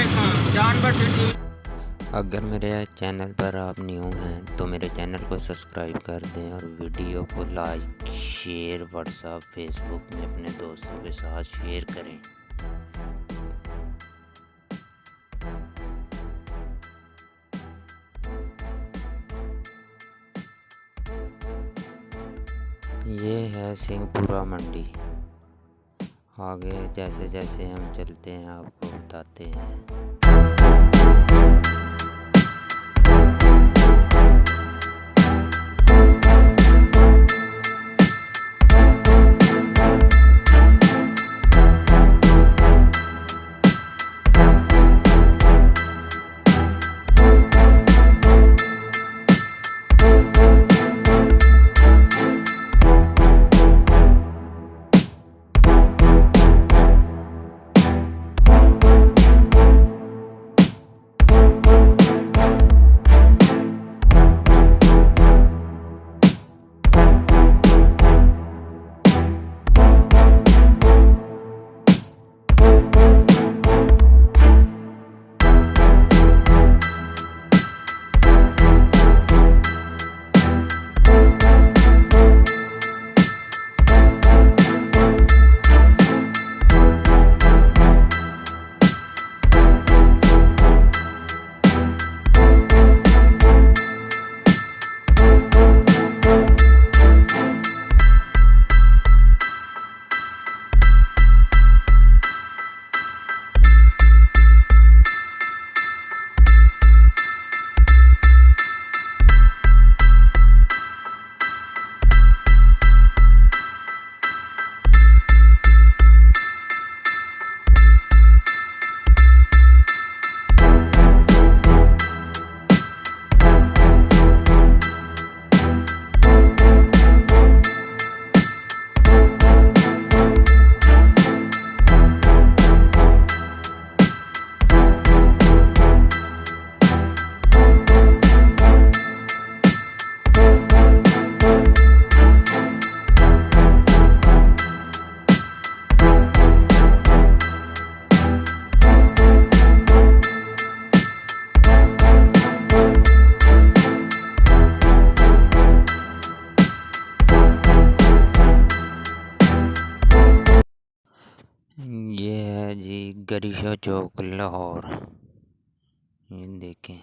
जानवर टिड्डी। अगर मेरे चैनल पर आप न्यू हैं तो मेरे चैनल को सब्सक्राइब कर दें और वीडियो को लाइक शेयर व्हाट्सएप फेसबुक में अपने दोस्तों के साथ शेयर करें। ये है सिंहपुरा मंडी। आगे जैसे जैसे हम चलते हैं आपको बताते हैं। ये है जी गरिशा चौक लाहौर। ये देखें।